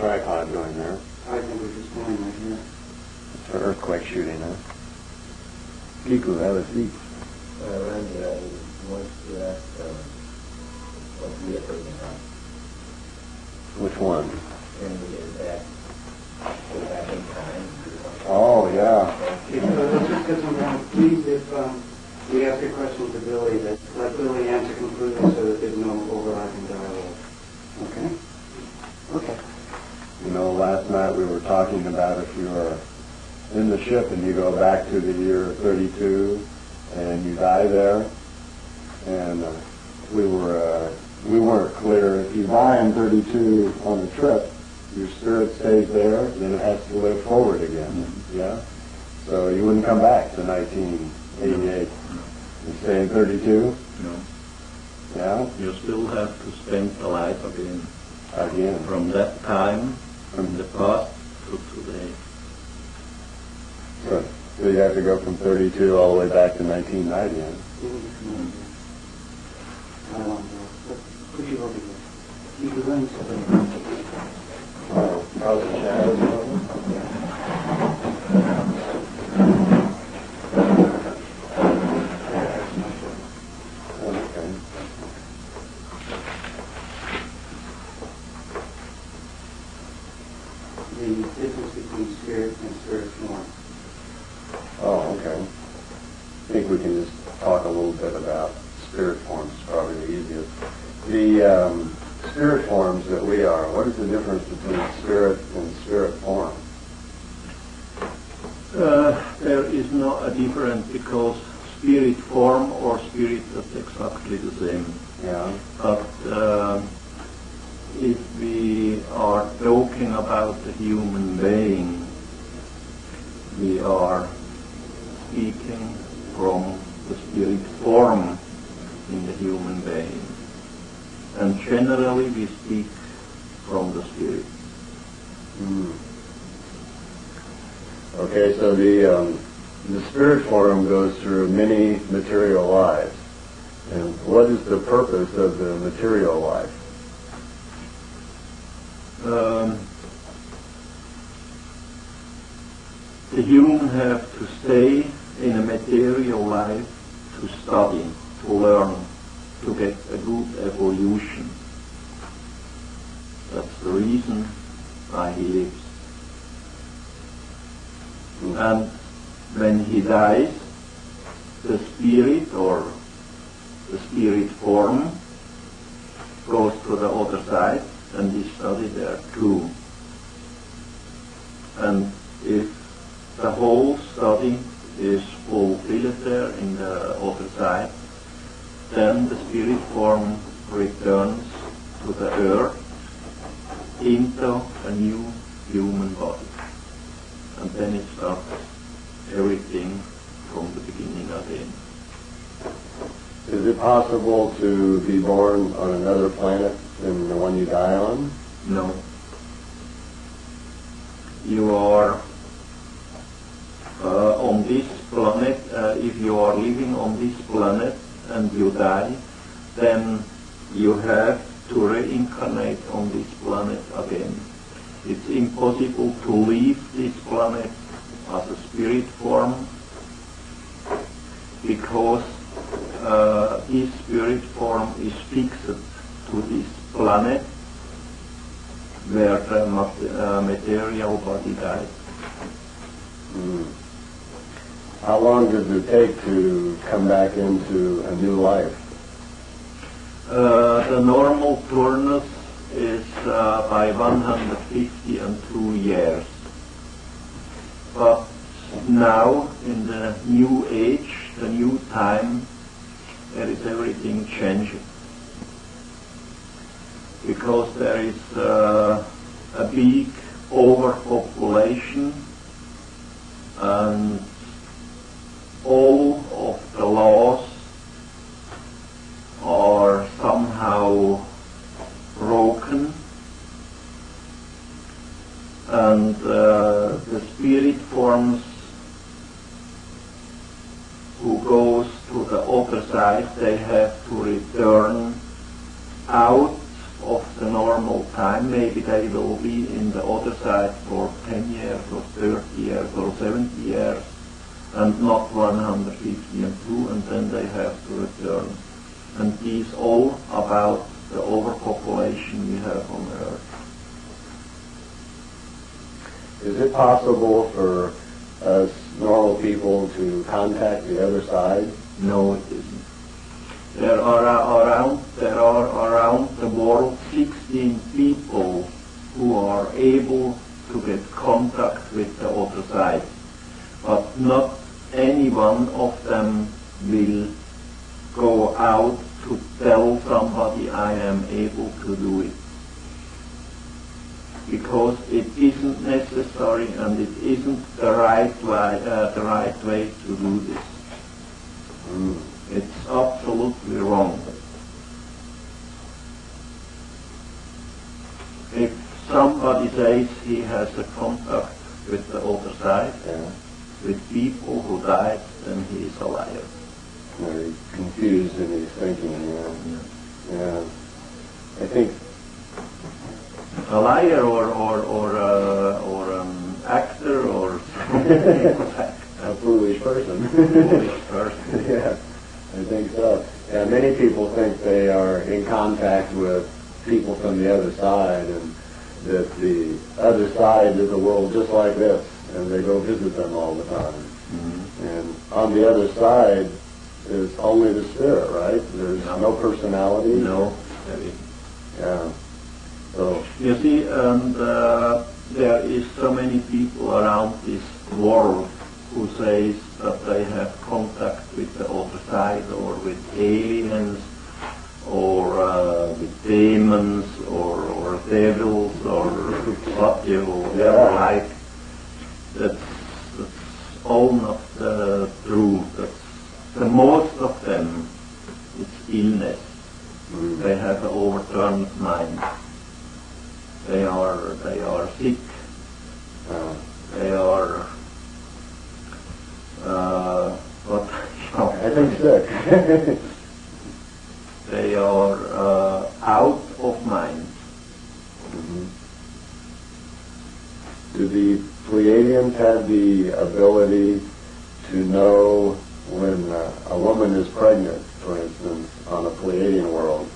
tripod going there? I think we're just going right here. It's an earthquake shooting, huh? Kiku, that was deep. Randy, I want to ask what we are talking about. Which one? Can we get go back in time? Oh, yeah. Let's just get some time. Please, if we ask a question to Billy, let Billy answer completely so that there's no overlapping dialogue. Okay? Okay. You know, last night we were talking about if you were in the ship and you go back to the year 32 and you die there, and we weren't clear. If you die in 32 on a trip, your spirit stays there, then it has to live forward again. Mm-hmm. Yeah? So you wouldn't come back to 1988. You stay in 32? No. Yeah? You still have to spend the life again. Again. From that time, from the past to today. So you have to go from 32 all the way back to 1990. Huh? Could you hold it? You can run something. How's the shadows going? Okay. The difference between spirit and spirit form. Oh, okay. I think we can just talk a little bit about spirit forms. It's probably the easiest. The spirit forms that we are, what is the difference between spirit and spirit form? There is no a difference because spirit form or spirit is exactly the same. Yeah. But if we are talking about the human being, we are speaking from the spirit form in the human being. And generally we speak from the spirit. Okay, so the spirit form goes through many material lives. And what is the purpose of the material life? The human have to stay in a material life to study, to learn, to get a good evolution. That's the reason why he lives. And when he dies, the spirit or the spirit form goes to the other side and he studies there too. And if the whole study is fulfilled there in the other side, then the spirit form returns to the earth into a new human body. And then it starts everything from the beginning again. Is it possible to be born on another planet than the one you die on? No. You are on this planet, if you are living on this planet and you die, then you have to reincarnate on this planet again. It's impossible to leave this planet as a spirit form because this spirit form is fixed to this planet where the material body died. How long does it take to come back into a new life? The normal turnus is by 150 and 2 years. But now, in the new age, the new time, there is everything changing. Because there is a big overpopulation and all of the laws are somehow broken, and the spirit forms who goes to the other side, they have to return out of the normal time. Maybe they will be in the other side for 10 years or 30 years or 70 years and not 152, and then they have to return. And these all about the overpopulation we have on Earth. Is it possible for us normal people to contact the other side? No, it isn't. There are around the world 16 people who are able to get contact with the other side, but not any one of them will go out to tell somebody I am able to do it, because it isn't necessary and it isn't the right way to do this. It's absolutely wrong. If somebody says he has a contact with the other side, with people who died, then he is a liar. Very confused in his thinking, yeah. I think a liar or actor or a foolish person. Yeah, I think so. Yeah, many people think they are in contact with people from the other side, and that the other side is a world just like this, and they go visit them all the time. Mm-hmm. And on the other side is only the spirit, right? There's no personality. No. Yeah. So you see, and there is so many people around this world who says that they have contact with the other side, or with aliens, or with demons, or devils, or what you ever like. That's all not true. The most of them, it's illness. They have an overturned mind. They are sick. They are what? I think sick. They are out of mind. Mm-hmm. Do the Pleiadians have the ability to know when a woman is pregnant, for instance, on a Pleiadian world?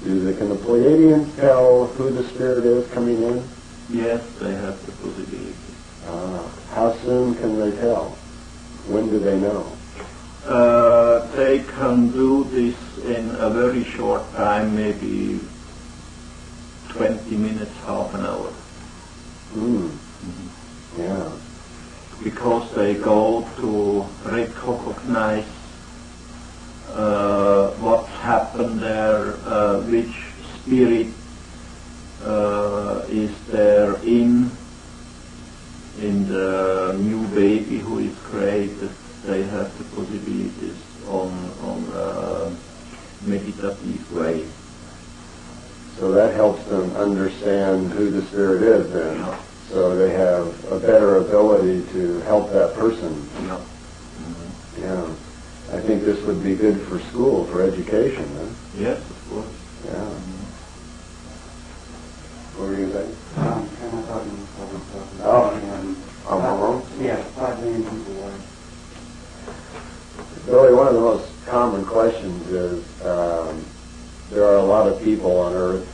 Can the Pleiadians tell who the spirit is coming in? Yes, they have the possibility. How soon can they tell? When do they know? They can do this in a very short time, maybe 20 minutes, half an hour. Yeah. Because they go to recognize what happened there, which spirit is there in the new baby who is created. They have the possibilities on meditative way. So that helps them understand who the spirit is then. Yeah. So they have a better ability to help that person. Yeah. Mm-hmm. Yeah. I think this would be good for school, for education. Huh? Yes, of course. Yeah. What were you saying? I'm talking. I'm alone? Yeah, 5 million people are. Billy, one of the most common questions is there are a lot of people on Earth,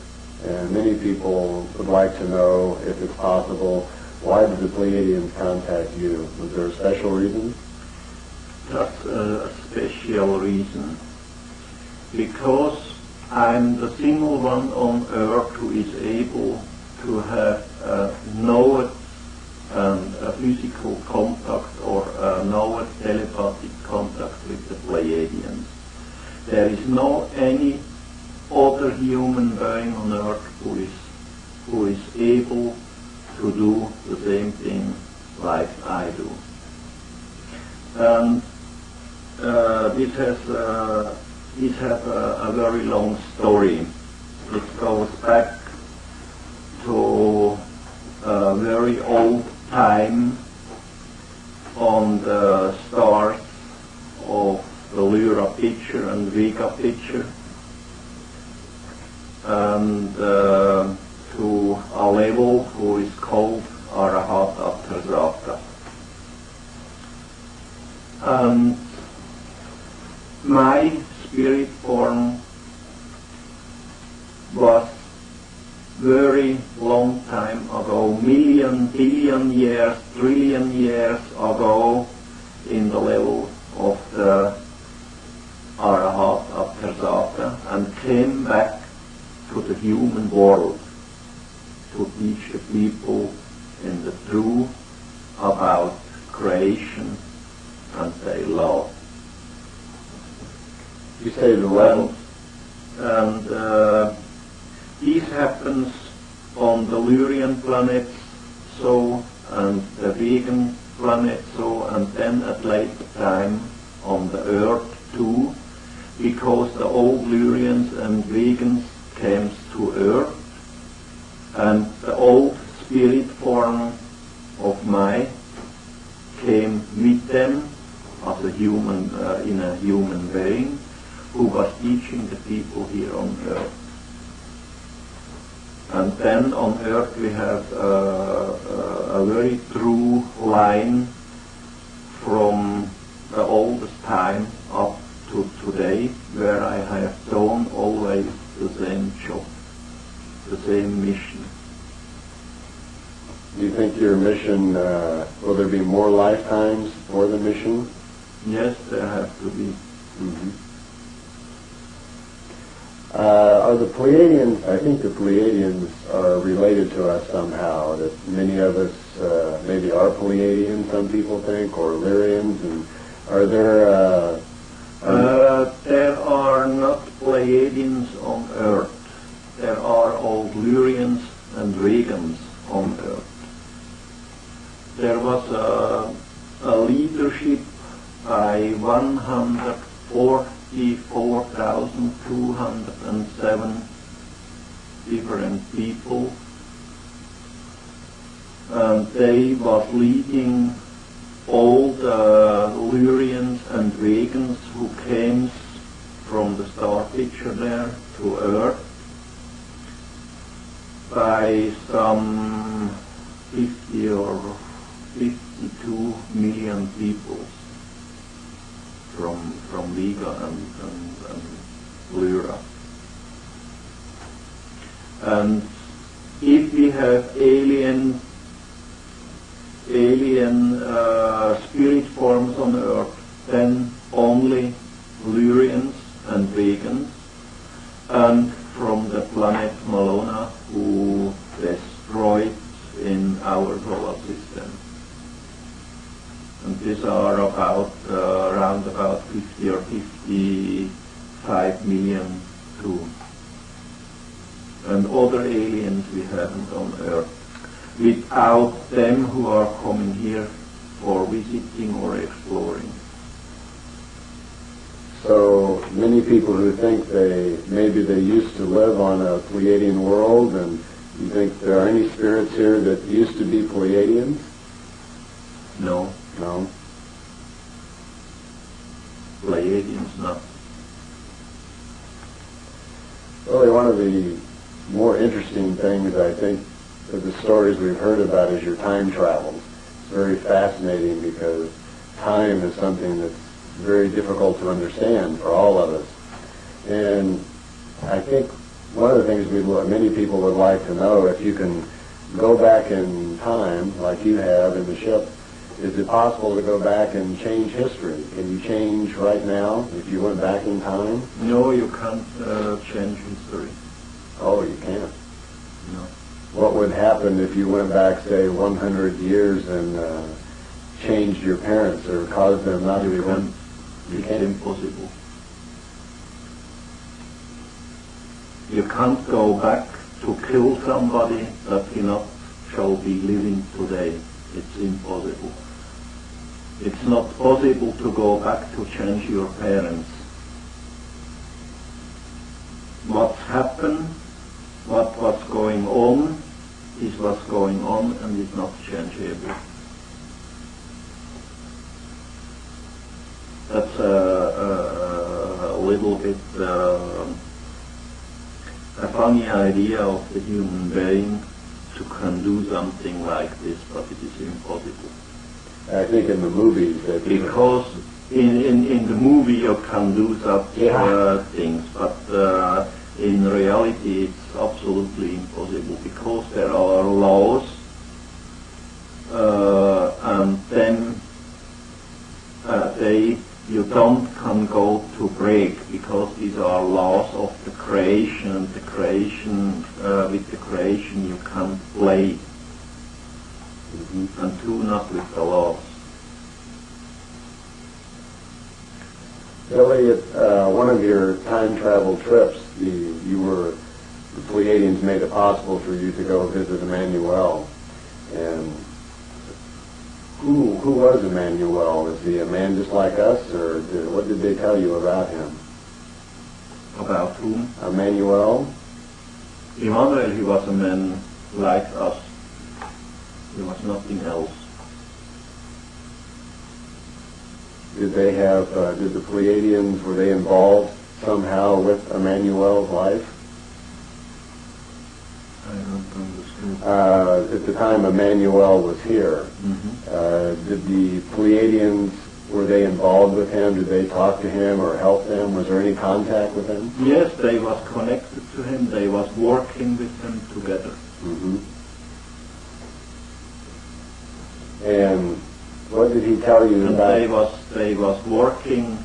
and many people would like to know, if it's possible, why did the Pleiadians contact you? Was there a special reason? That's a special reason. Because I'm the single one on Earth who is able to have knowledge and a physical contact or knowledge telepathic contact with the Pleiadians. There is no any other human being on Earth who is able to do the same thing like I do. And this has a very long story. It goes back to a very old time on the stars of the Lyra picture and Vega picture. and to a level who is called Arahat Abterzata. And my spirit form was very long time ago, million, billion years, trillion years ago, in the level of the Arahat Abterzata, and came back to the human world to teach the people in the truth about creation and their love. You say the level? And this happens on the Lyrian planet, so, and the vegan planet, so, and then at later time on the Earth too, because the old Lyrians and vegans came to Earth, and the old spirit form of Meier came with them as a human, in a human being, who was teaching the people here on Earth. And then on Earth we have a very true line from the oldest time up to today, where I have done always the same job, the same mission. Do you think your mission, will there be more lifetimes for the mission? Yes, there have to be. Mm-hmm. Are the Pleiadians, I think the Pleiadians are related to us somehow, that many of us maybe are Pleiadians, some people think, or Lyrians, and are there... there are not Pleiadians on Earth. There are old Lyrians and vegans on Earth. There was a leadership by 144,207 different people, and they was leading all the Lyrians and vegans who came from the star picture there to Earth by some 50 or 52 million people from Liga and Lyra. And if we have alien spirit forms on Earth, then only Lyrians and vegans, and from the planet Malona, who destroyed in our solar system. And these are about around about 50 or 55 million too. And other aliens we haven't on Earth, without them who are coming here for visiting or exploring. So many people who think maybe they used to live on a Pleiadian world, and you think there are any spirits here that used to be Pleiadians? No. No. Pleiadians, not. Really, one of the more interesting things, I think, of the stories we've heard about is your time travels. It's very fascinating because time is something that's very difficult to understand for all of us. And I think one of the things many people would like to know, if you can go back in time, like you have in the ship, is it possible to go back and change history? Can you change right now if you went back in time? No, you can't change history. Oh, you can't? No. What would happen if you went back, say, 100 years and changed your parents or caused them not to be one? It's impossible. You can't go back to kill somebody that cannot shall be living today. It's impossible. It's not possible to go back to change your parents. What happened, what was going on, is what's going on and is not changeable. That's a little bit a funny idea of the human being to can do something like this, but it is impossible. I think in the movies that Because in the movie you can do such things, but in reality it's absolutely impossible because there are laws and then you don't can go to break because these are laws of the creation, and the creation with the creation you can't play and do not with the laws. Billy, at one of your time travel trips, the Pleiadians made it possible for you to go visit Emmanuel. And who was Emmanuel? Is he a man just like us, or what did they tell you about him? About whom? Emmanuel? Emmanuel, he was a man like us. He was nothing else. Did they have, did the Pleiadians, were they involved somehow with Emmanuel's life? I don't understand. At the time Emmanuel was here, did the Pleiadians, were they involved with him? Did they talk to him or help him? Was there any contact with him? Yes, they was connected to him. They was working with him together. And what did he tell you And about? they was working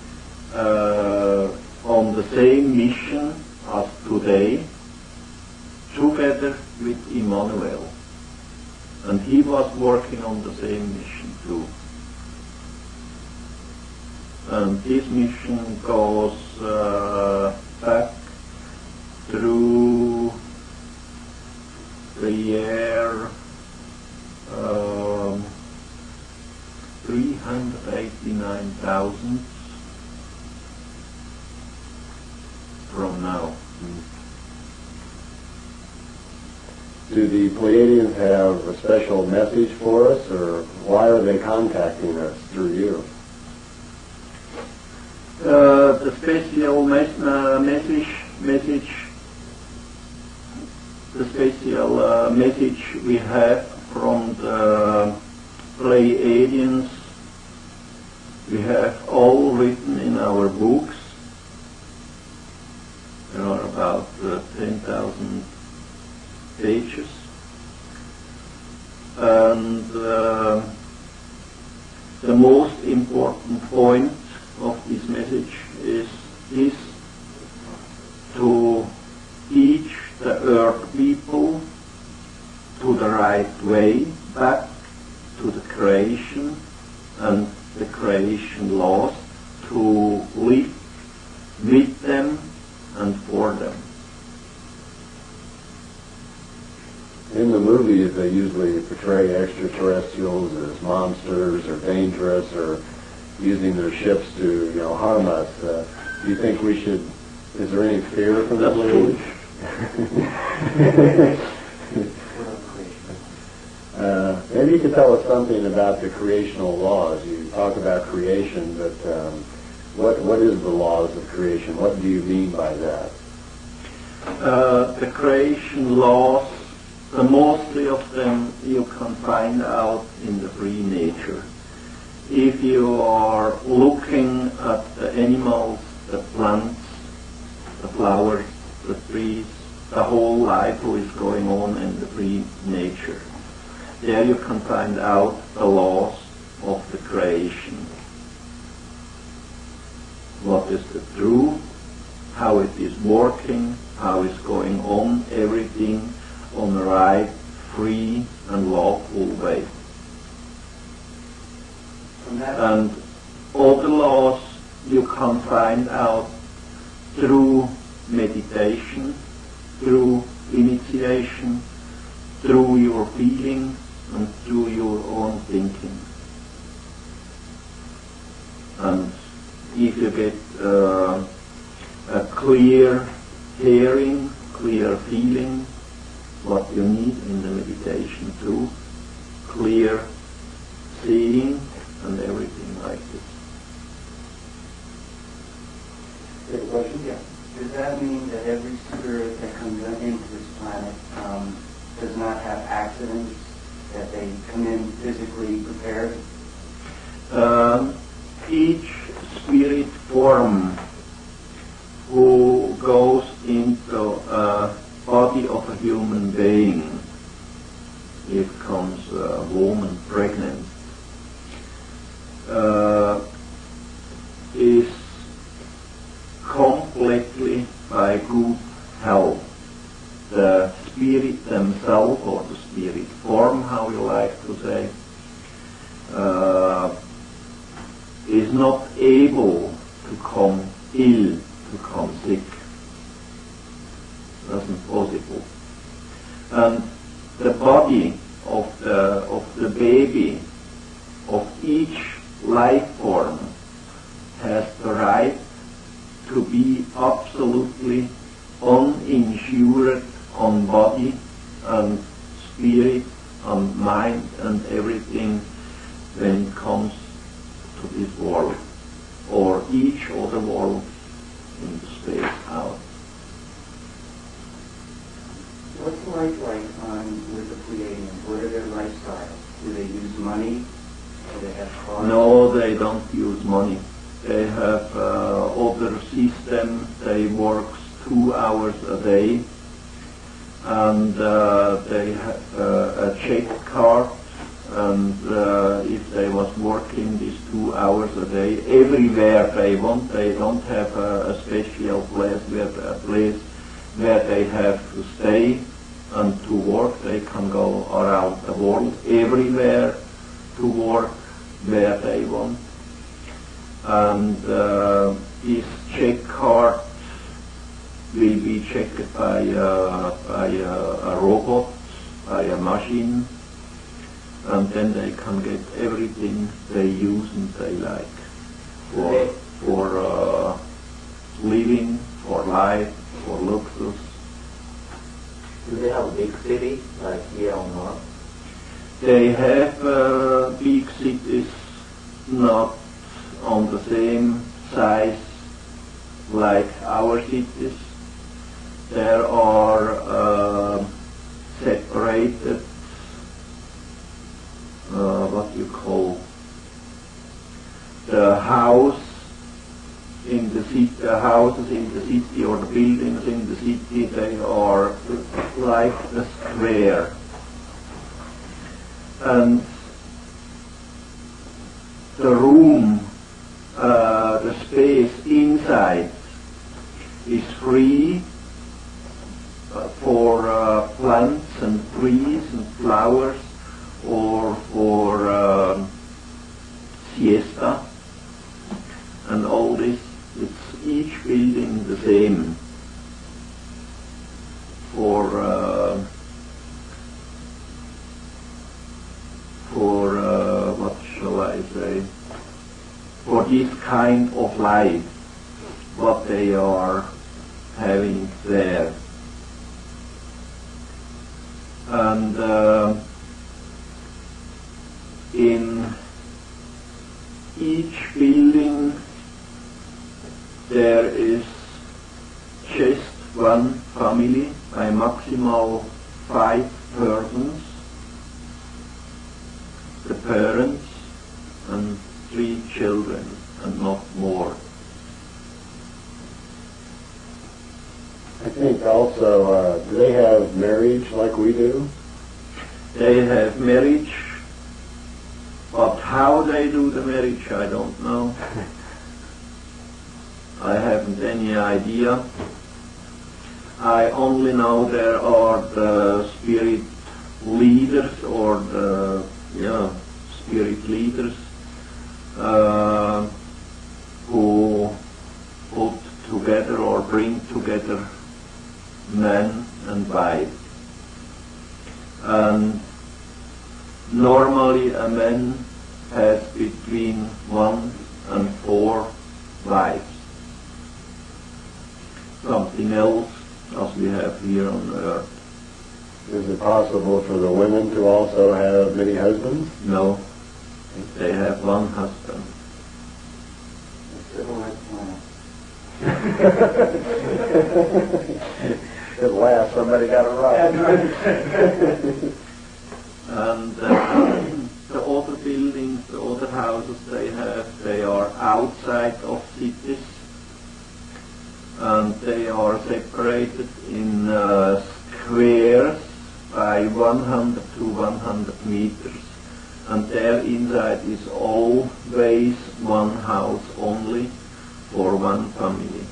on the same mission as today, together with Emmanuel. And he was working on the same mission too. And this mission goes back through the year 389,000 from now. Do the Pleiadians have a special message for us, or why are they contacting us through you? The special message we have from the Pleiadians, we have all written in our books. There are about 10,000 pages, and the most important point of this message is to teach the earth people to the right way, back to the creation and the creation laws, to live with them and for them. In the movies, they usually portray extraterrestrials as monsters or dangerous or using their ships to, harm us. Do you think we should? Is there any fear from the movies? Maybe you could tell us something about the creational laws. You talk about creation, but what is the laws of creation? What do you mean by that? The creation laws, the mostly of them you can find out in the free nature. If you are looking at the animals, the plants, the flowers, the trees, the whole life who is going on in the free nature, there you can find out the laws of the creation. What is the truth, how it is working, how it's going on, everything on the right, free and lawful way. And all the laws you can find out through meditation, through initiation, through your feeling and through your own thinking. And if you get a clear hearing, clear feeling, what you need in the meditation too, clear seeing and everything like this. Good question? Yeah. Does that mean that every spirit that comes into this planet does not have accidents, that they come in physically prepared? Each spirit form who goes into a body of a human being, it becomes a woman pregnant, is completely by good health. The spirit themselves, or the spirit form, how you like to say, is not able to come ill, to come sick. Doesn't possible. And the body of the baby, of each life form, has the right to be absolutely uninsured on body and spirit and mind and everything when it comes to this world, or each other world in the space out. What's life like with the Pleiadians? What are their lifestyles? Do they use money? Do they have cars? No, they don't use money. They have other system. They work 2 hours a day, and they have a check card. And if they was working these 2 hours a day, everywhere they want, they don't have a special place where they have to stay and to work. They can go around the world, everywhere, to work where they want. And this check card will be checked by a robot, by a machine, and then they can get everything they use and they like for living, for life, for luxury. Do they have a big city like here on Earth? They have big cities, not on the same size like our cities. There are separated, what you call, the house in the city, the houses in the city, or the buildings in the city. They are like a square, and the room, the space inside is free for plants and trees and flowers, or for siesta and all this. It's each building the same for what shall I say, for this kind of life, what they are having there. And in each building there is just one family, by maximal 5 persons, the parents and 3 children, and not more. I think also, do they have marriage like we do? They have marriage, but how they do the marriage, I don't know. I haven't any idea. I only know there are the spirit leaders, or the spirit leaders who put together or bring together man and wife. And normally a man has between 1 and 4 wives. Something else as we have here on Earth. Is it possible for the women to also have many husbands? No, they have 1 husband. A civilized planet. At last, somebody got it right. And the other buildings, the other houses they are outside of cities, and they are separated in squares by 100 to 100 meters. And there inside is always one house only for one family.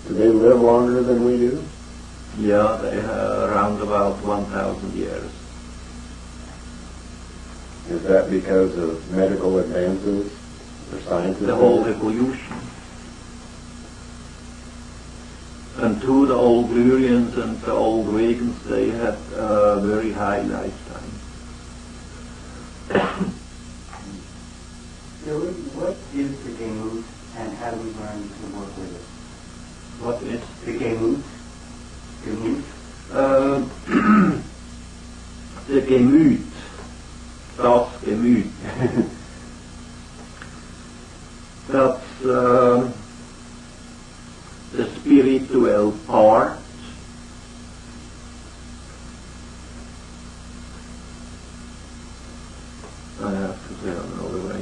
Do they live longer than we do? Yeah, they have around about 1,000 years. Is that because of medical advances or science? The whole evolution. And too, the old Lurians and the old Vegans, they had a very high lifetime. Billy, what is the Gemut and how do we learn to work with it? What is The Gemut? Gemut? the Gemüt, das Gemüt. That's the spiritual part. I have to say another way.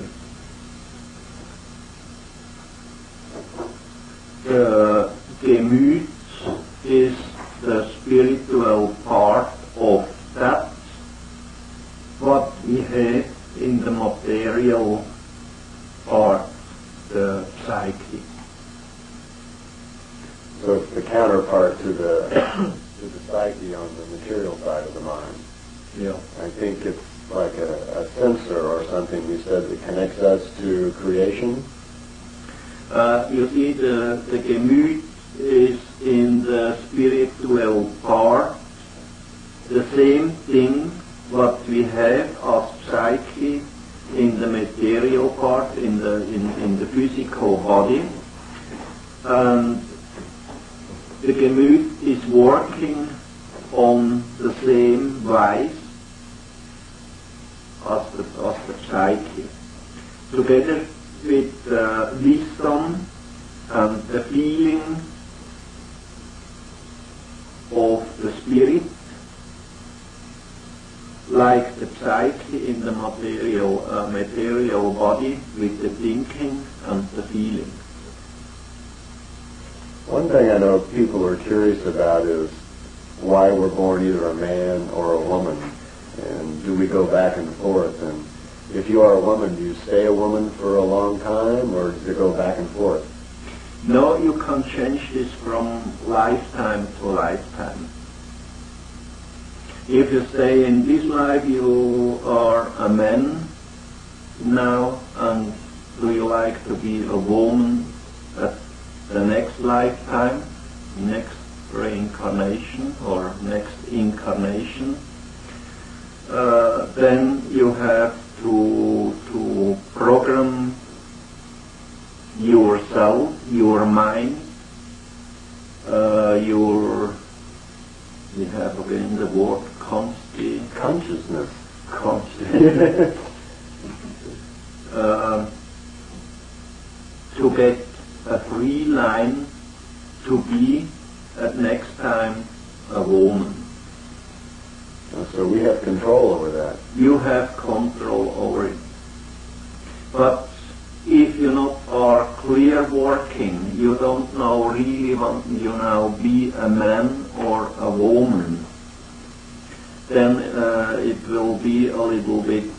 The Gemüt is the spiritual part of that what we have in the material part, the psyche. So it's the counterpart to the psyche on the material side of the mind. Yeah. I think it's like a sensor or something you said that connects us to creation. You see, the Gemüt is in the spiritual part, the same thing what we have as psyche in the material part, in the physical body, and the Gemüt is working on the same wise as the psyche, together with wisdom and the feeling of the spirit, like the psyche in the material body with the thinking and the feeling. One thing I know people are curious about is why we're born either a man or a woman, and do we go back and forth? And if you are a woman, do you stay a woman for a long time, or does it go back and forth? No, you can change this from lifetime to lifetime. If you stay in this life, you are a man now, and do you like to be a woman at the next lifetime, next reincarnation or next incarnation? Then you have to program yourself, your mind, we have again the word Consciousness. To get a free line to be at next time a woman. So we have control over that. You have control over it. But if you not are clear working, you don't know really what you now be a man or a woman, then it will be a little bit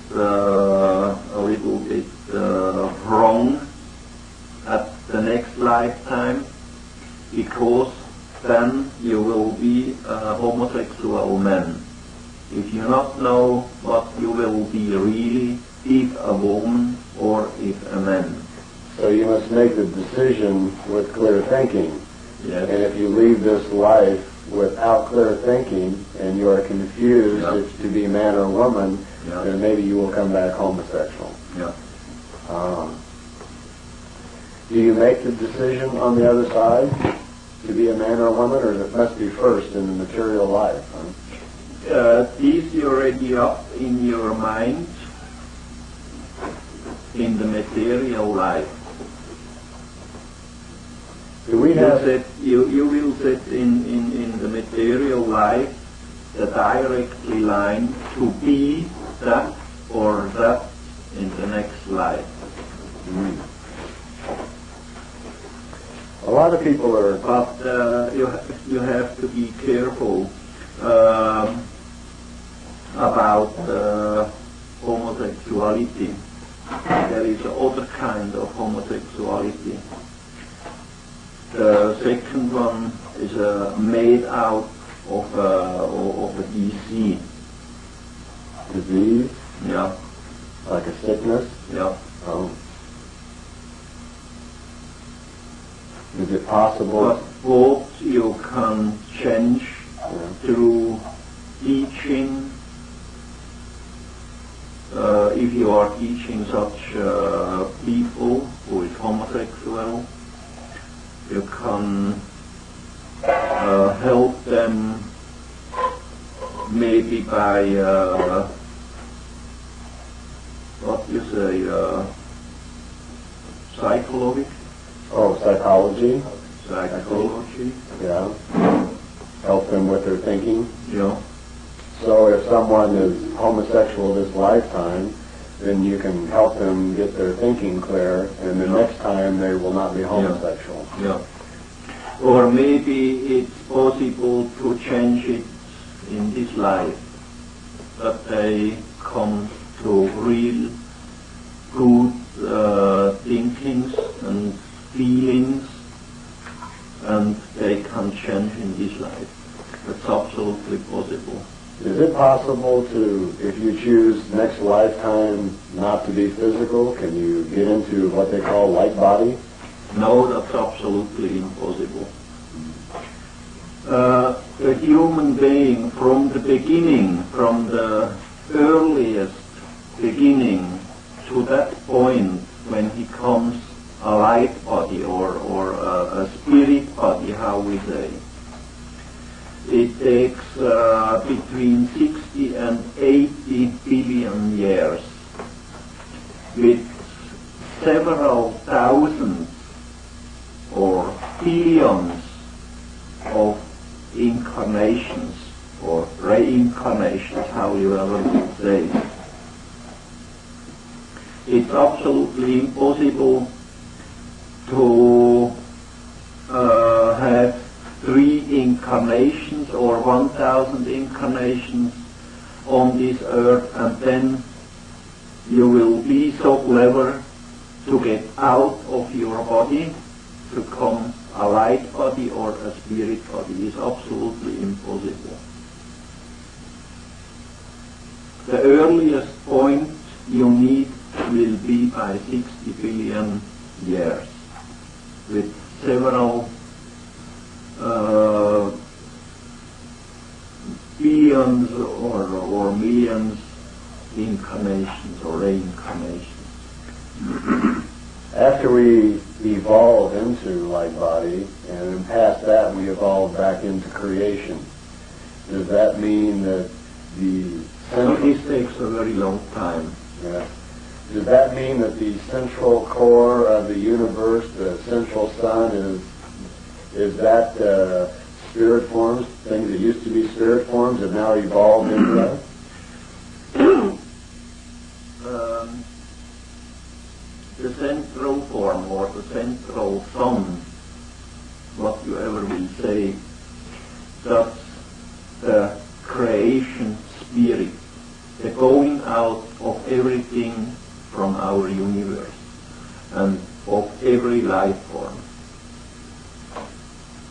wrong at the next lifetime, because then you will be a homosexual man. If you not know what you will be really, if a woman or if a man. So you must make the decision with clear thinking. Yes. And if you leave this life without clear thinking and you are confused Yeah. if to be man or woman, Yeah. then maybe you will come back homosexual. Yeah. Do you make the decision on the other side to be a man or a woman, or it must be first in the material life? This you already up in your mind in the material life. You will set in the material life the directly line to be that or that in the next slide. A lot of people are... But you have to be careful about homosexuality. There is other kind of homosexuality. The second one is made out of a disease. Disease? Yeah. Like a sickness? Yeah. Oh. Is it possible? But what you can change through teaching, if you are teaching such people who is homosexual, you can help them maybe by what you say, psychology. Oh, psychology? Psychology. Yeah. Help them with their thinking? Yeah. So if someone is homosexual this lifetime, then you can help them get their thinking clear, and the next time they will not be homosexual. Yeah. Or maybe it's possible to change it in this life, that they come to real good thinkings and feelings, and they can change in this life. That's absolutely possible. Is it possible to, if you choose next lifetime not to be physical, can you get into what they call light body? No, that's absolutely impossible. The human being from the beginning, from the earliest beginning to that point when he comes a light body or a spirit body, how we say, it takes between 60 and 80 billion years, with several thousands or billions of incarnations or reincarnations, how you ever say. It's absolutely impossible to have 3 incarnations or 1,000 incarnations on this earth, and then you will be so clever to get out of your body to come a light body or a spirit body. Is absolutely impossible. The earliest point you need will be by 60 billion years, with several billions or millions incarnations or reincarnations. After we evolve into light body, and past that we evolve back into creation, does that mean that the This takes a very long time. Yeah. Does that mean that the central core of the universe, the central sun, is that spirit forms, things that used to be spirit forms have now evolved into that? The central form or the central sun, what you ever will say, that's the creation spirit, the going out of everything from our universe and of every life form.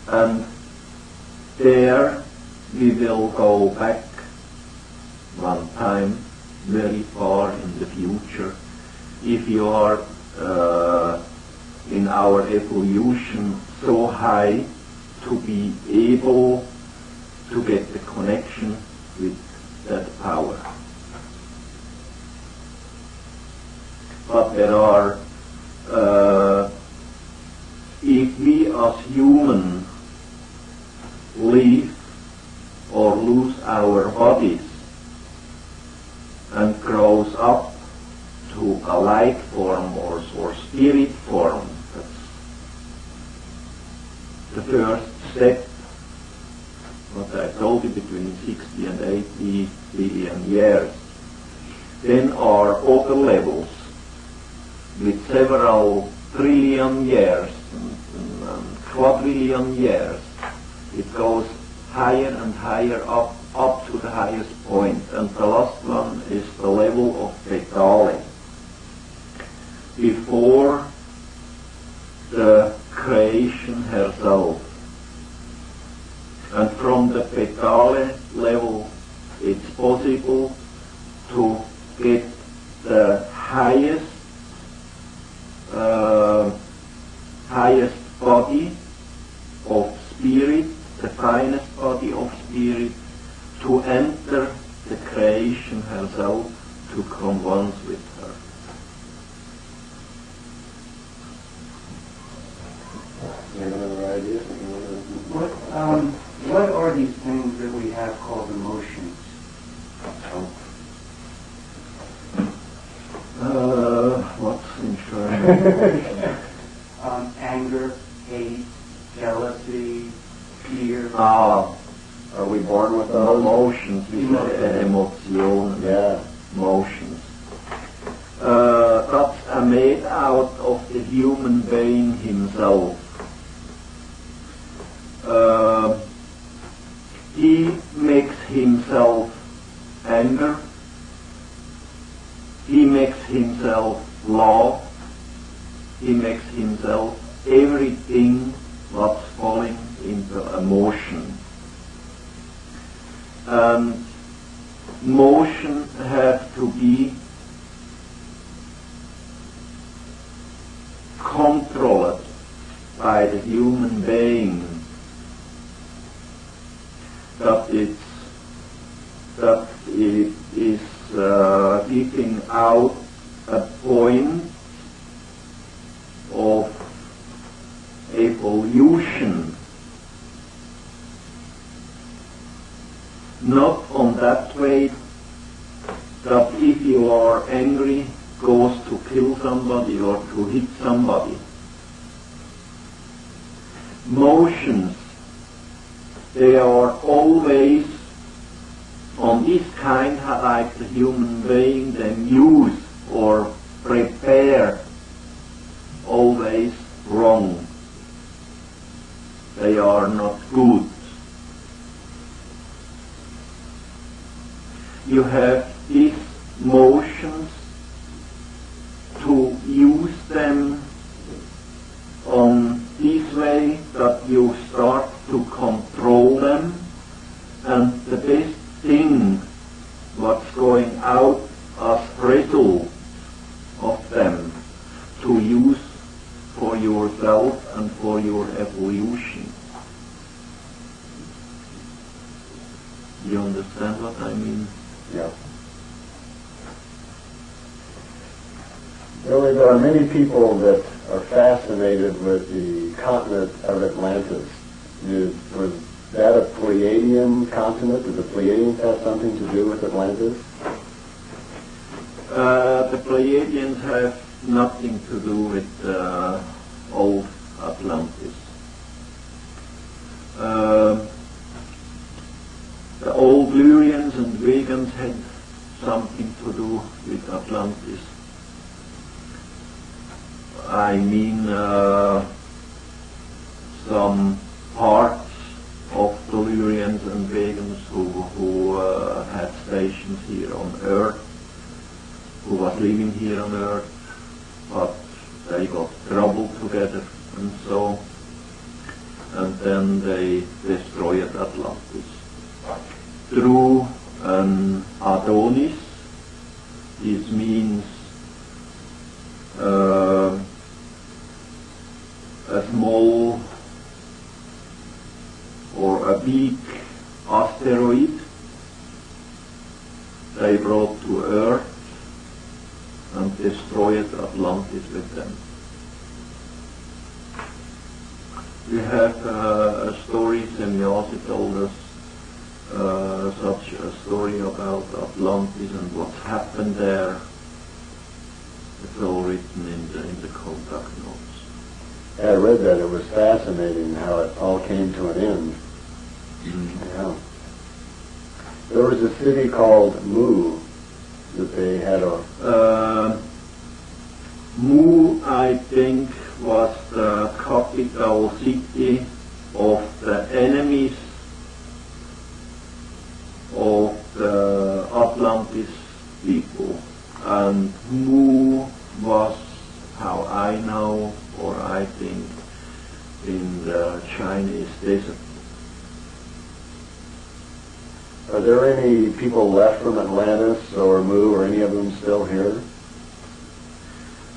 And there we will go back one time very far in the future. If you are in our evolution so high to be able to get the connection with that power. But there are, if we as humans live or lose our bodies and grows up to a light form or spirit form, the first step, what I told you, between 60 and 80 billion years. Then are other levels with several trillion years and quadrillion years. It goes higher and higher up to the highest point, and the last one is the level of Ptaah, before the creation herself. And from the Ptaah level, it's possible to get the highest body of spirit, the finest body of spirit, to enter the creation herself, to converse with her. You have another idea? What are these things that we have called emotions? What's insurance? Anger, hate, jealousy, fear. Are we born with those? Emotions, emotions. Yeah. Emotions. That's made out of the human being himself. He makes himself anger. He makes himself love. He makes himself everything what's falling into emotion. And emotion have to be controlled by the human being. That it is giving out a point of evolution, not on that way that if you are angry goes to kill somebody or to hit somebody. Emotions, they are always on this kind, like the human being, then use or prepare, always wrong. They are not good. You have these motions to use them on this way that you start to control them, and the best thing what's going out as result of them to use for yourself and for your evolution. You understand what I mean? Yeah. Billy, there are many people that are fascinated with the continent of Atlantis. Was that a Pleiadian continent? Did the Pleiadians have something to do with Atlantis? The Pleiadians have nothing to do with old Atlantis. The old Lurians and Vegans had something to do with Atlantis. I mean, some parts of the Lurians and Vegans who had stations here on Earth, who was living here on Earth, but they got trouble together and so, and then they destroyed Atlantis through an Adonis. This means a small or a big asteroid they brought to Earth and destroyed Atlantis with them. We have a story, Semjase told us such a story about Atlantis and what's happened there. It's all written in the contact notes. I read that. It was fascinating how it all came to an end. Yeah. There was a city called Mu that they had a... Mu, I think, was the capital city of the enemies of the Atlantis people. And Mu was, how I know, or I think, in the Chinese desert. Are there any people left from Atlantis or Mu or any of them still here?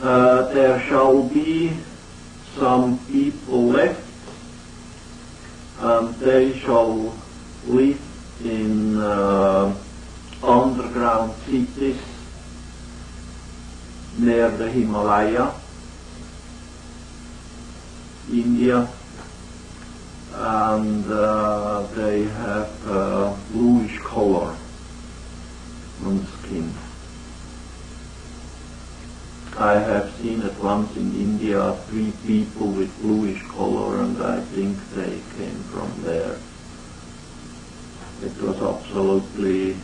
There shall be some people left, and they shall live in underground cities near the Himalaya, India, and they have bluish color on the skin. I have seen at once in India 3 people with bluish color, and I think they came from there. It was absolutely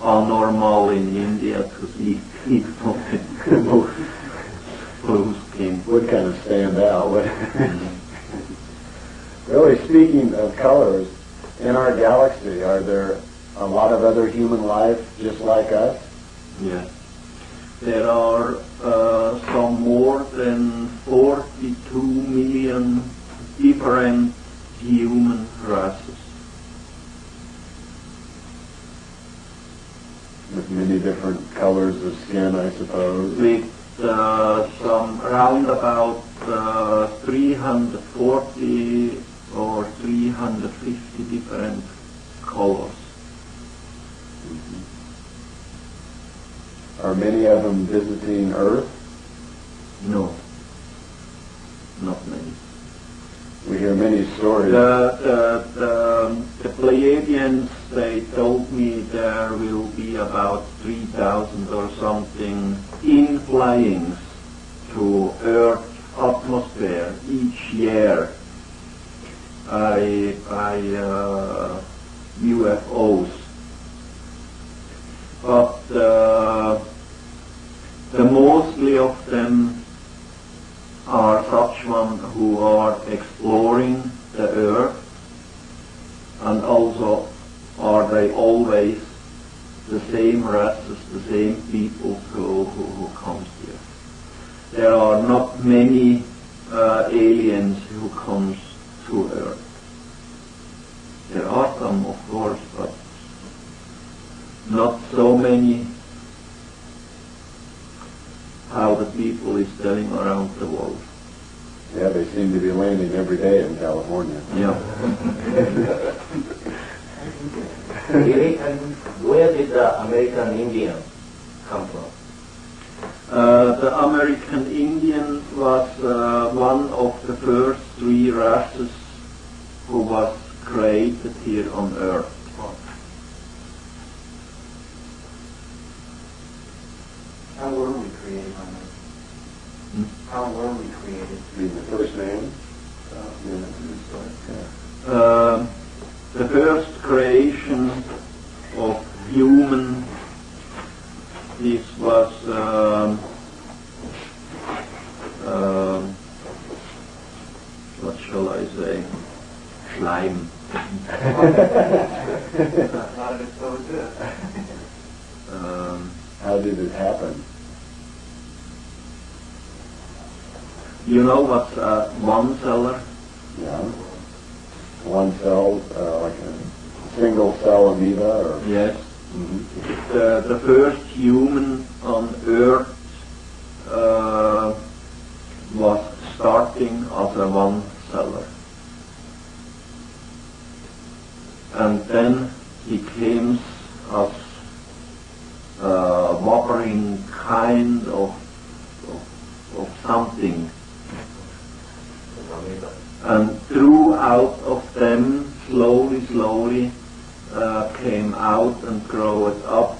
abnormal in India to see people with blue skin. Would kind of stand out. Really, speaking of colors, in our galaxy, are there a lot of other human life just like us? Yes. There are some more than 42 million different human races. With many different colors of skin, I suppose. With some round about 340 or 350 different colors. Are many of them visiting Earth? No, not many. We hear many stories. The Plejadians, they told me there will be about 3,000 or something in-flyings to Earth's atmosphere each year by UFOs. But the mostly of them are such ones who are exploring the Earth, and also are they always the same races, the same people who comes here. There are not many aliens who comes to Earth. There are some, of course, but not so many how the people is telling around the world. Yeah, they seem to be landing every day in California. Yeah. Really? And where did the American Indian come from? The American Indian was one of the first 3 races who was created here on Earth. How were we created on Earth? How were we created? You mean the first man? The first creation of human, this was what shall I say? Slime. How did it so exist? How did it happen? You know what's one celler? Yeah. One cell, like a single cell amoeba, or? Yes. Mm-hmm. The first human on Earth was starting as a one celler. And then he came as a wavering kind of something. And throughout of them, slowly came out and growed up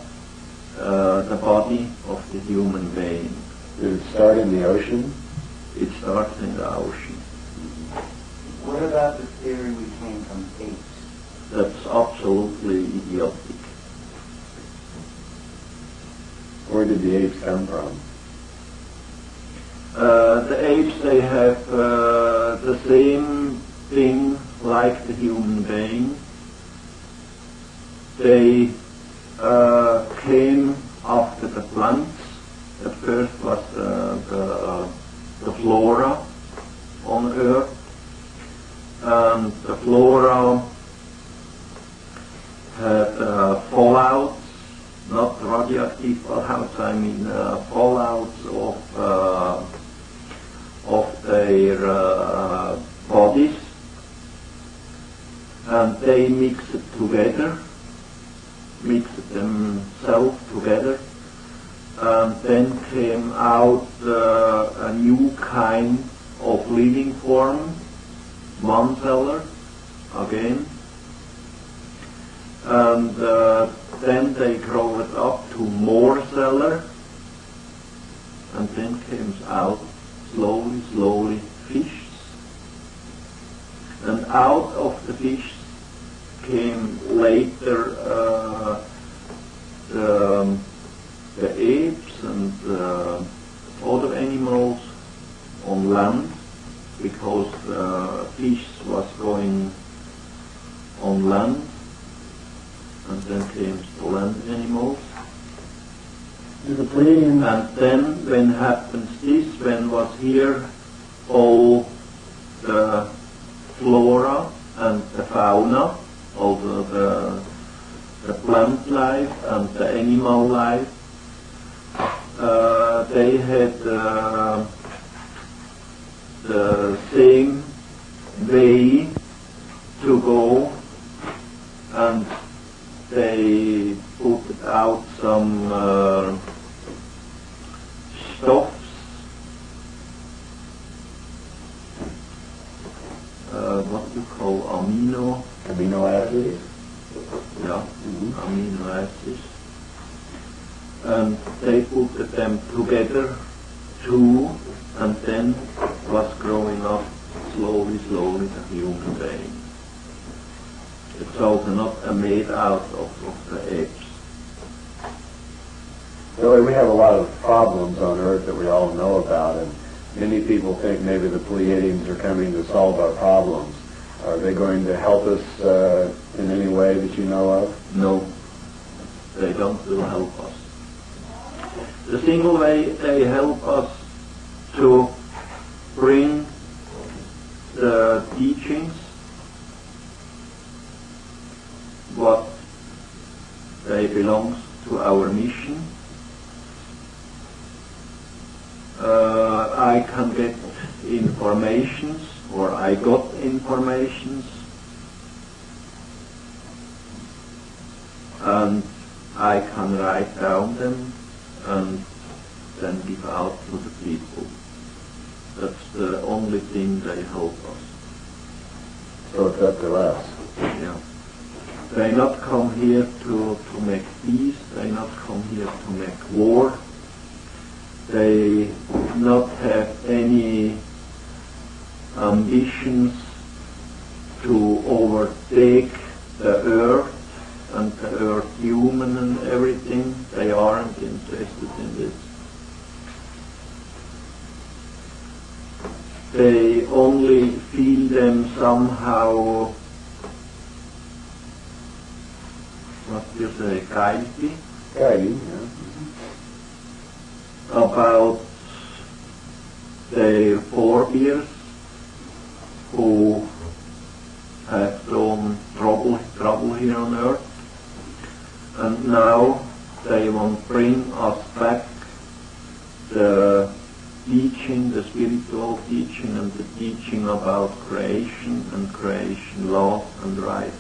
the body of the human being. Did it start in the ocean? It starts in the ocean. same thing like the human being. They came after the plants. At first was the flora on Earth, and the flora had fallouts, not radioactive fallouts, I mean fallouts of their bodies, and they mixed themselves together, and then came out a new kind of living form, one celler again, and then they grow it up to more celler, and then came out slowly fish, and out of the fish came later the apes and other animals on land, because fish was going on land, and then came the land animals. And then when happens this, when was here all the flora and the fauna, also the plant life and the animal life, they had the same way to go, and they put out some stuffs, what you call amino acids. Yeah, amino acids, and they put them together too, and then was growing up slowly the human being. It's also not made out of the apes. Really, we have a lot of problems on Earth that we all know about, and many people think maybe the Pleiadians are coming to solve our problems. Are they going to help us in any way that you know of? No, they don't will help us. The single way they help us to bring the teachings, what they belongs to our mission. I can get informations, or I got informations, and I can write down them and then give out to the people. That's the only thing they help us. So it's up to us. Yeah. They not come here to make peace, they not come here to make war. They not have any ambitions to overtake the earth and the earth human and everything. They aren't interested in this. They only feel them somehow, what do you say, guilty? Guiding, yeah. About their forebears who have thrown trouble here on earth, and now they want to bring us back the teaching, the spiritual teaching, and the teaching about creation and creation law and life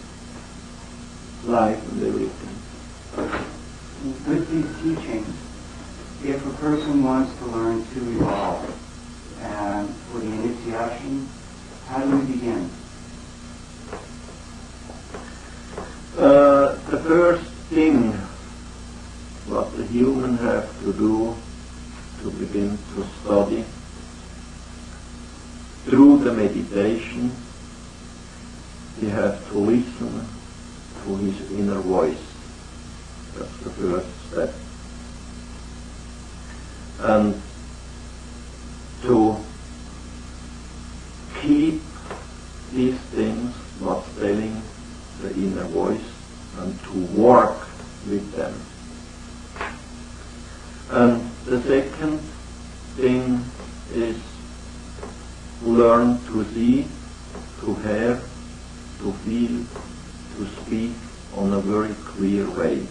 and everything. With these teachings, if a person wants to learn to evolve and for the initiation, how do we begin? The first thing what the human have to do to begin to study through the meditation, he has to listen to his inner voice. That's the first step. And to keep these things was telling the inner voice and to work with them. And the second thing is learn to see, to hear, to feel, to speak on a very clear way.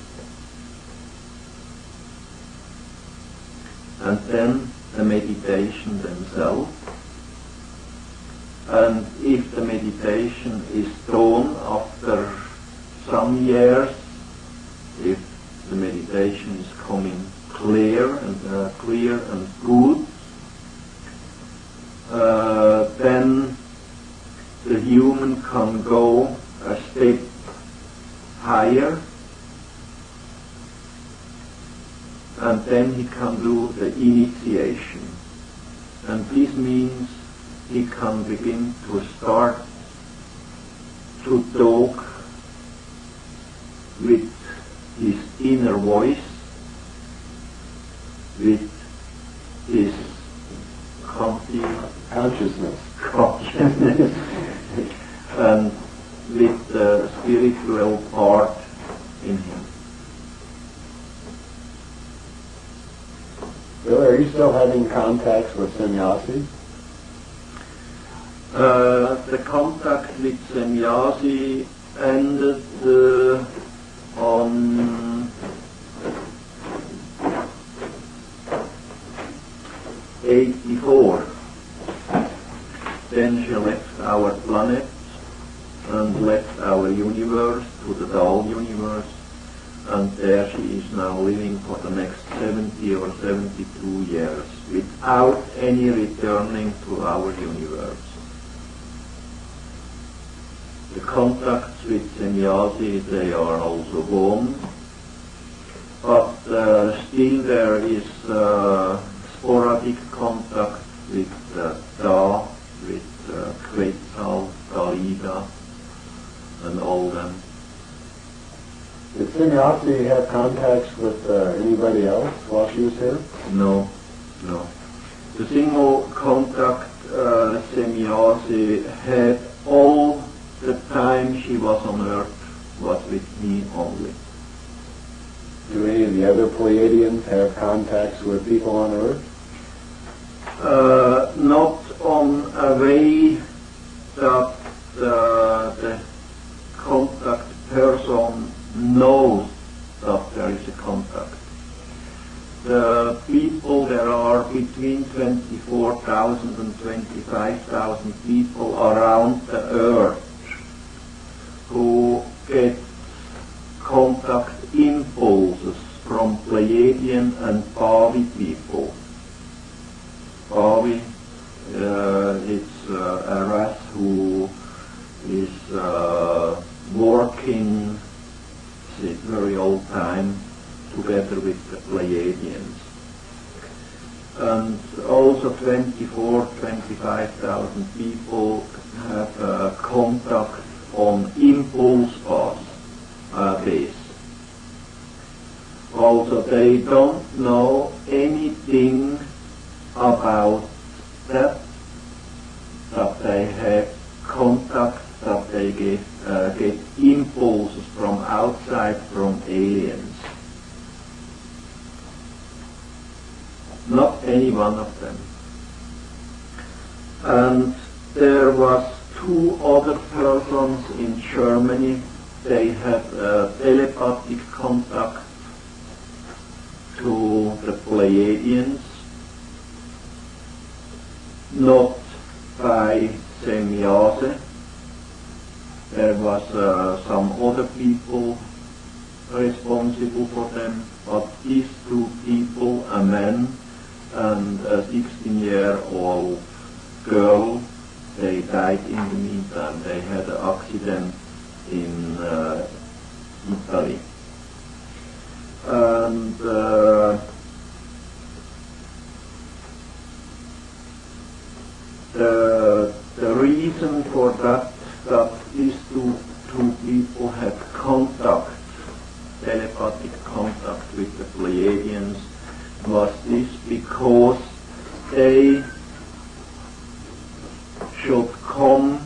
And then the meditation themselves. And if the meditation is done after some years, if the meditation is coming clear and good, then the human can go a step higher, and then he can do the initiation. And this means he can begin to start to talk with his inner voice, with his consciousness, and with the spiritual part in him. Billy, are you still having contacts with Semjase? The contact with Semjase ended on 84. Then she left our planet and left our universe to the dull universe, and there she is now living for the next 70 or 72 years without any returning to our universe. The contacts with Semjase, they are also gone, but still there is sporadic contact with Ptaah, with Quetzal, Pleja, and all them. Did Semjase have contacts with anybody else while she was here? No, no. The single contact Semjase had all the time she was on Earth was with me only. Do any of the other Pleiadians have contacts with people on Earth? Not on a way that the contact person knows that there is a contact. The people, there are between 24,000 and 25,000 people around the Earth who get contact impulses from Pleiadian and Pavi people. Pavi, it's a race who is working since very old time together with the Pleiadians. And also 25,000 people have contact on impulse base. Also, they don't know anything about that they have contact, that they get impulses from outside, from aliens. Not any one of them. And there was two other persons in Germany. They had telepathic contact to the Pleiadians, not by Semjase. There was some other people responsible for them, but these two people, a man and a 16-year-old girl, they died in the meantime. They had an accident in Italy. And the reason for that these two people had contact, telepathic contact with the Pleiadians, was this because they should come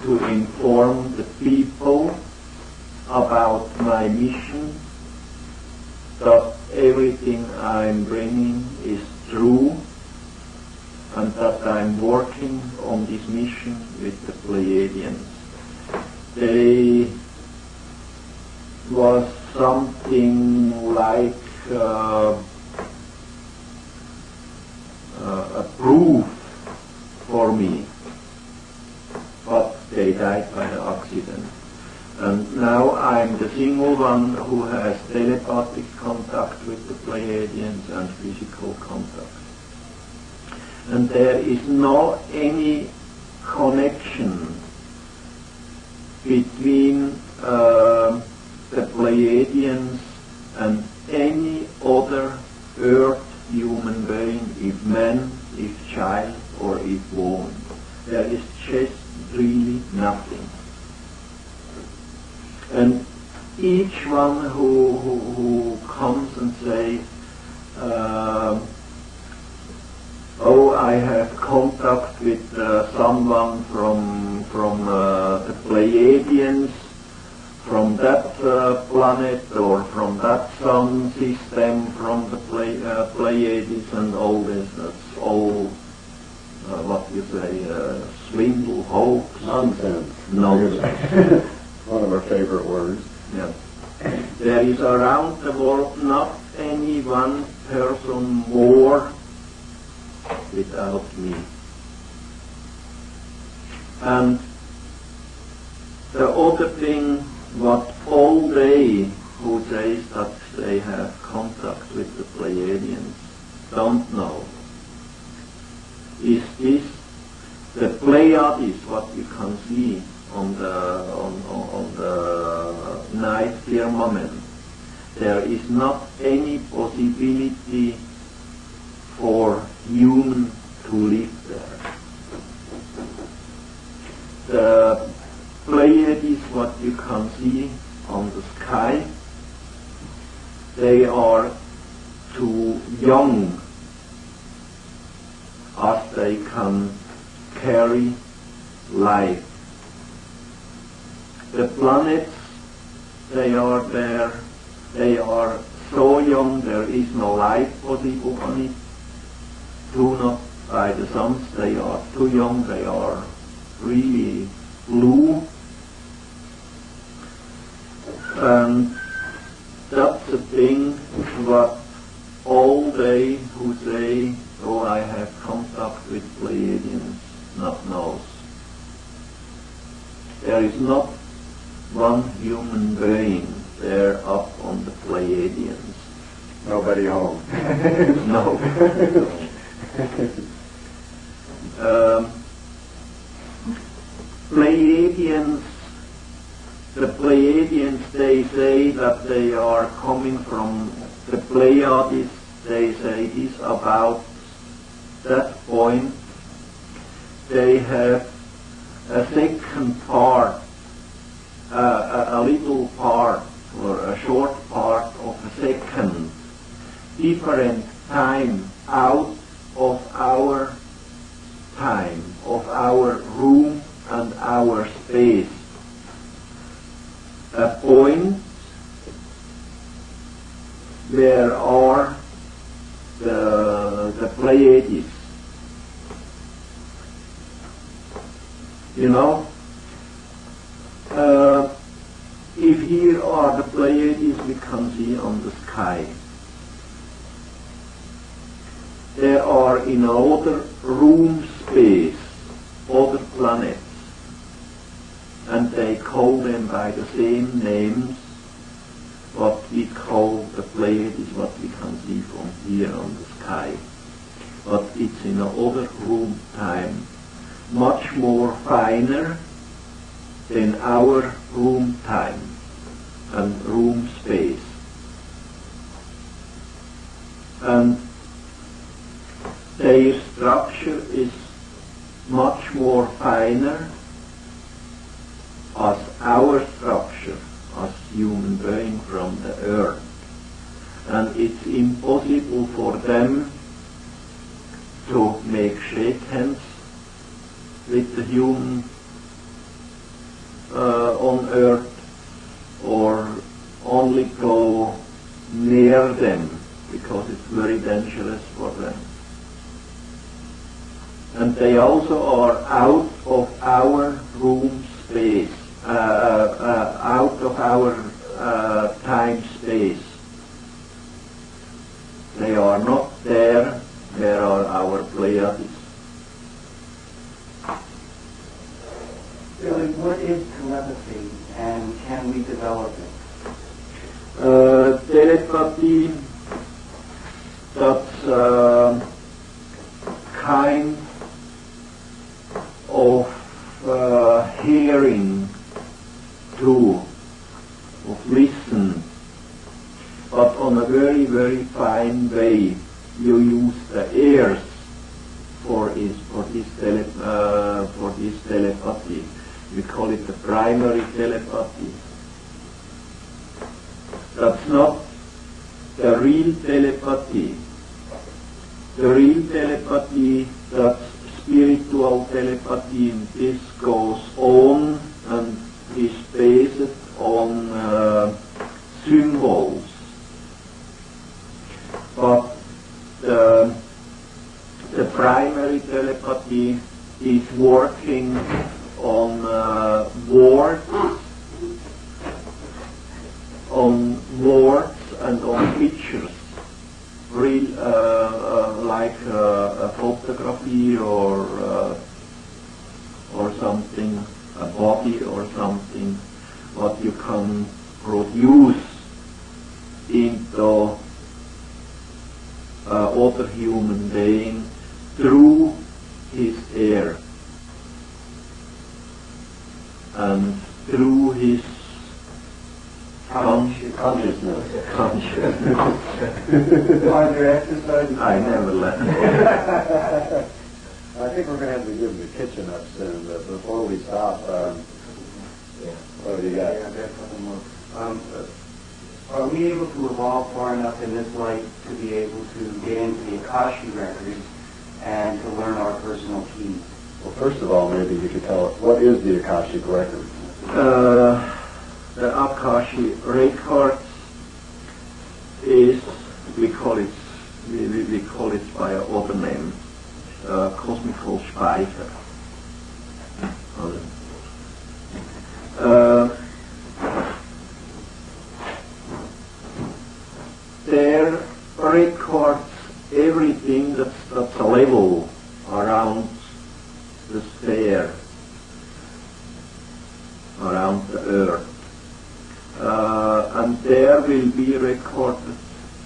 to inform the people about my mission, that everything I'm bringing is true, and that I'm working on this mission with the Pleiadians. They was something like a proof for me, but they died by the accident. And now I'm the single one who has telepathic contact with the Pleiadians and physical contact. And there is no any connection between the Pleiadians and any other Earth human being, if man, if child, or if woman. There is just really nothing. And each one who comes and says, oh, I have contact with someone from the Pleiadians, from that planet or from that sun system, from the Pleiades and all this. That's all, what you say, swindle, hoax. Nonsense. Nonsense. One of our favorite words. Yeah. There is around the world not any one person more without me. And the other thing, what all they who says that they have contact with the Pleiadians don't know, is this: the Pleiades, what you can see on the night firmament, there is not any possibility for human to live there. The Pleiades, what you can see on the sky, they are too young as they can carry life. The planets, they are there, they are so young, there is no life possible on it. Do not by the suns, they are too young, they are really blue. And that's the thing what all they who say, oh, I have contact with Pleiadians, not knows. There is not one human being there up on the Pleiadians. Nobody home. No. Pleiadians, the Pleiadians, they say that they are coming from the Pleiades. They say this about that point. They have a second part, a little part, or a short part of a second, different time out of our time, of our room and our space. A point where are the Pleiades. You know, if here are the Pleiades we can see on the sky, there are in another room space other planets, and they call them by the same names what we call the Pleiades, what we can see from here on the sky. But it's in another room time, much more finer than our room time and room space. And their structure is much more finer as our structure as human being from the earth. And it's impossible for them to make shake hands with the human on Earth or only go near them because it's very dangerous for them. And they also are out of our room space, out of our time space. They are not there where are our Pleiades. Billy, what is telepathy and can we develop it? Telepathy, that's kind of hearing through, of listen, but on a very, very fine way. You use the ears for this telepathy. We call it the primary telepathy. That's not the real telepathy. The real telepathy, that's spiritual telepathy, and this goes on and is based on symbols. But the primary telepathy is working on words and on pictures, real like a photography or something, a body or something, what you can produce into other human being through his air and through his consciousness. Are there exercises? I never learned. I think we're going to have to give him the kitchen up soon, but before we stop, what do you got? Yeah, that's something more. Are we able to evolve far enough in this life to be able to get into the Akashic records and to learn our personal keys? Well, first of all, maybe you could tell us, what is the Akashic record? The Akashic records is, we call it by another name, cosmical Speicher. There records everything that's a level around the sphere, around the Earth. And there will be recorded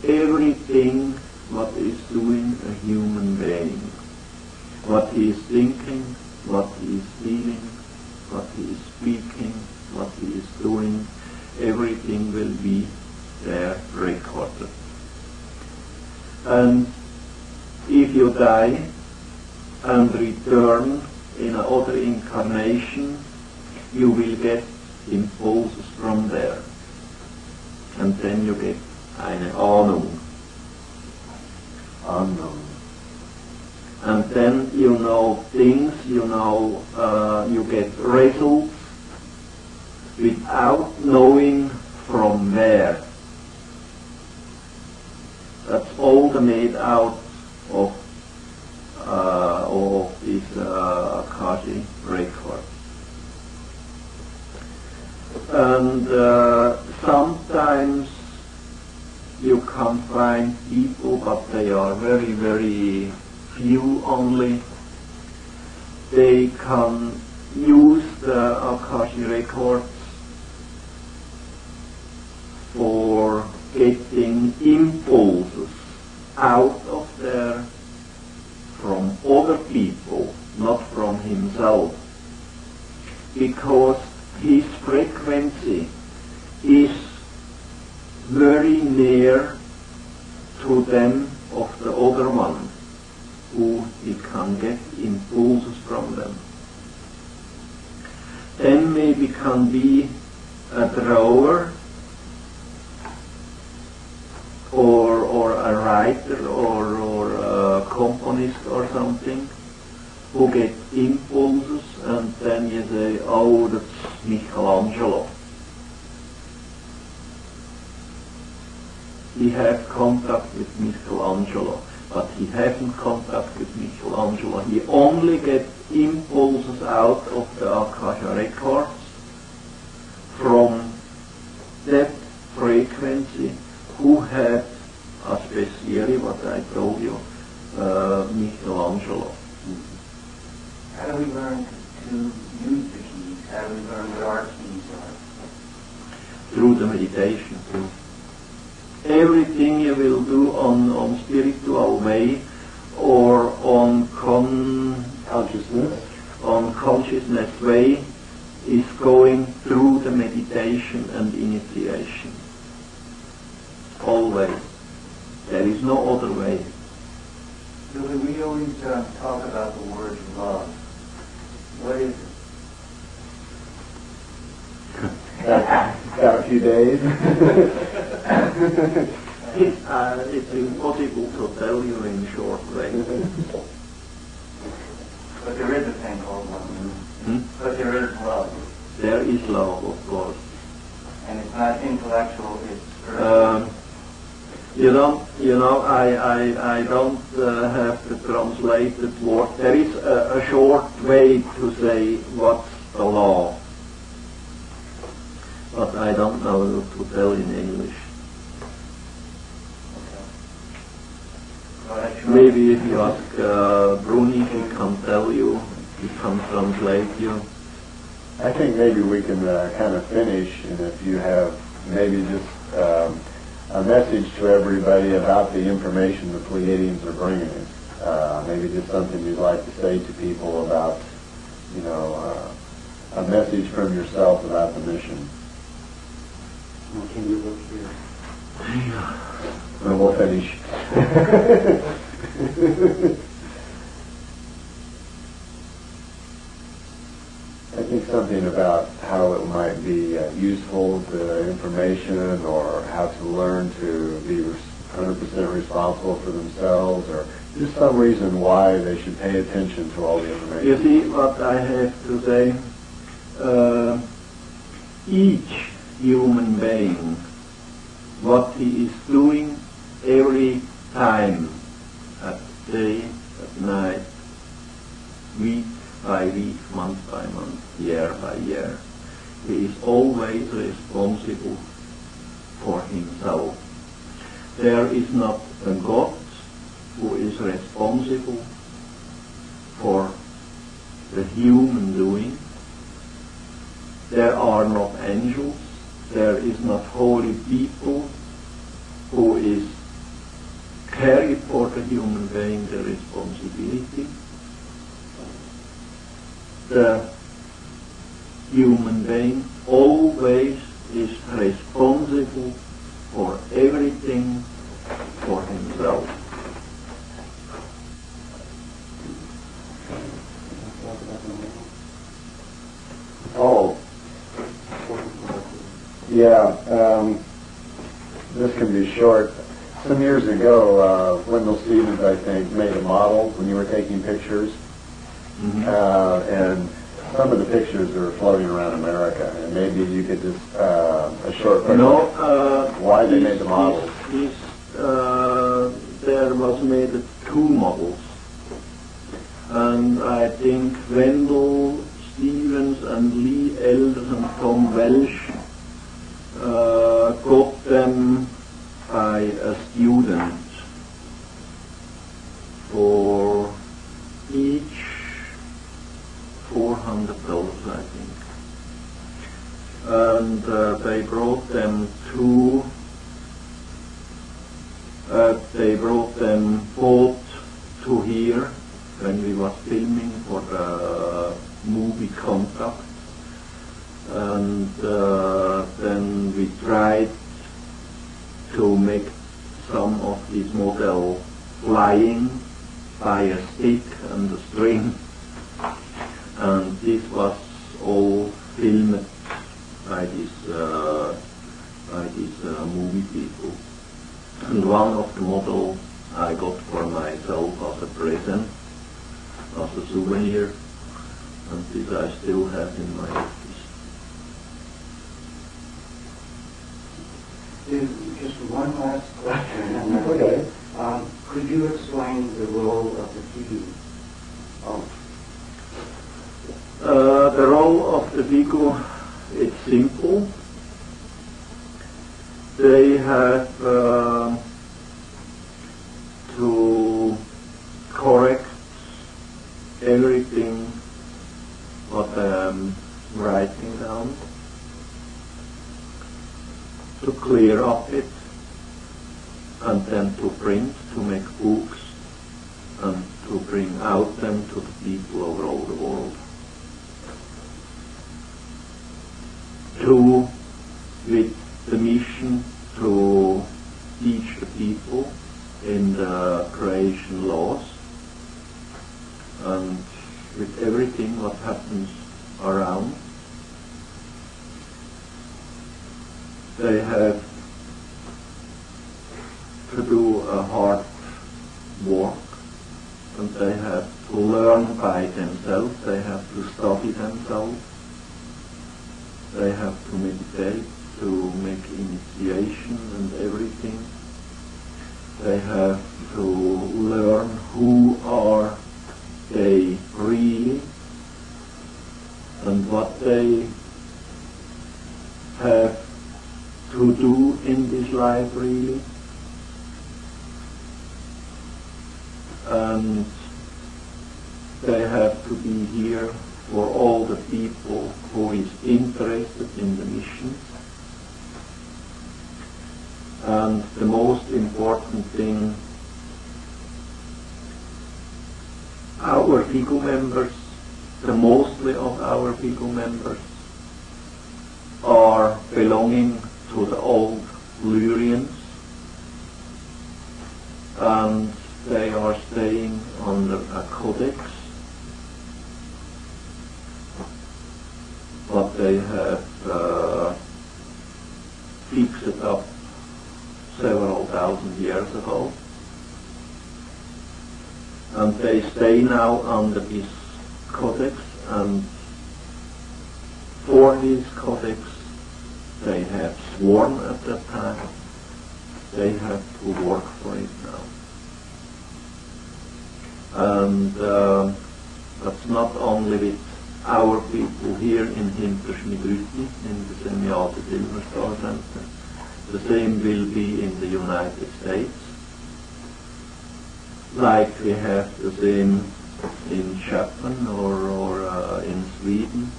everything what is doing a human being. What he is thinking, what he is feeling, what he is speaking, what he is doing, everything will be there recorded. And if you die and return in another incarnation, you will get impulses from there. And then you get eine Ahnung. Unknown. And then you know things, you know, you get results without knowing from where. That's all made out of these Akashic records. And sometimes you can find people, but they are very, very few only. They can use the Akashic records for getting impulses out of there from other people, not from himself, because his frequency is very near to them of the other one, who he can get impulses from them. Then maybe can be a drawer or a writer or a componist or something who get impulses, and then you say, oh, that's Michael the Akasha records from that frequency who had, especially what I told you, Michelangelo. How do we learn to use the keys? How do we learn what our keys are? Through the meditation too. Everything you will do on spiritual way or on consciousness way is going through the meditation and initiation. Always. There is no other way. Billy, we always talk about the word love. What is it? Got a few days. It's impossible to tell you in short way. But there is a thing called love. Hmm? But there is love. There is love, of course. And it's not intellectual, it's spiritual. I don't have the translated word. There is a short way to say what's the law, but I don't know to tell in English. Maybe if you ask Bruni, he can tell you, he can translate you. I think maybe we can kind of finish, and if you have maybe just a message to everybody about the information the Pleiadians are bringing us. Maybe just something you'd like to say to people about, a message from yourself about the mission. Well, can you look here? And we'll finish. I think something about how it might be useful, the information, or how to learn to be 100% responsible for themselves, or just some reason why they should pay attention to all the information. You see what I have to say? Each human being, what he is doing every time, at day, at night, week by week, month by month, year by year, he is always responsible for himself. There is not a God who is responsible for the human doing. There are not angels. There is not holy people who is carry for the human being the responsibility. The human being always is responsible for everything for himself. Oh, yeah. This can be short. Some years ago, Wendell Stevens, I think, made a model when you were taking pictures. Mm-hmm. And some of the pictures are floating around America, and maybe you could just a short why they made the models. There was made two models, and I think Wendell Stevens and Lee Elders and Tom Welsh got them by a student for each $400, I think. And they brought them both to here when we was filming for the movie Contact. And then we tried to make some of these models flying by a stick and a string. And this was all filmed by these movie people. And one of the models I got for myself as a present, as a souvenir, and this I still have in my office. Just one last question. Okay. Could you explain the role of the key? The The role of the Bigu, it's simple. They have to correct everything what I'm writing down, to clear up it, and then to print, to make books, and to bring out them to the people over all the world. Two, with the mission to teach the people in the creation laws, and with everything what happens around. They have to do a hard work, and they have to learn by themselves, they have to study themselves, they have to meditate, to make initiation and everything. They have to learn who are they really and what they have to do in this life really. And they have to be here for all the people who is interested in the mission. And the most important thing, our Bigu members, the mostly of our Bigu members, are belonging to the old Lyrians, and they are staying under a codex, but they have fixed it up several thousand years ago, and they stay now under this codex, and for this codex they have sworn at that time they have to work for it now. And that's not only with our people here in Hinterschmidrüti, in the Semjase Silver Star Center. The same will be in the United States, like we have the same in Japan or in Sweden.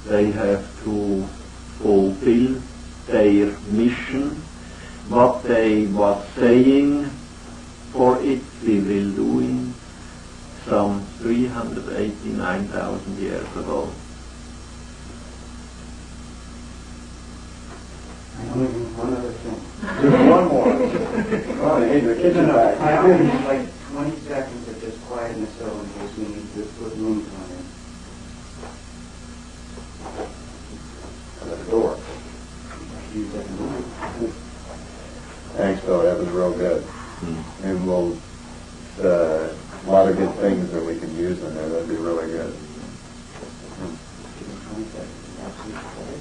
They have to fulfill their mission, what they was saying for it we will doing some 389,000 years ago. One other thing. Just one more. Oh, hey, the kitchen back. I only need like 20 seconds of just quietness so in case we need to put rooms on it. At the door. A few seconds. Thanks, Bill. That was real good. And we'll, a lot of good things that we can use in there. That'd be really good. 20 seconds. Absolutely quiet.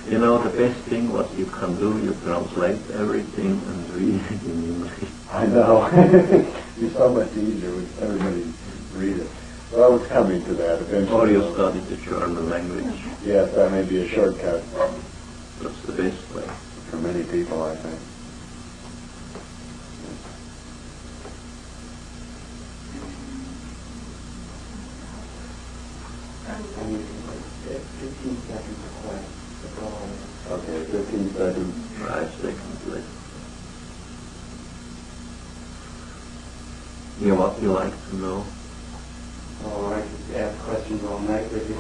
You know, the best thing what you can do, you translate everything and read it in English. I know. It'd be so much easier with everybody read it. Well, it's coming to that eventually. Or you study the German language. Yes, that may be a shortcut That's the best way. for many people, I think. I need 15 seconds of quiet. That's all. Okay, 15 seconds. 5 seconds left. You know what you like to know? Oh, I could ask questions all night with you.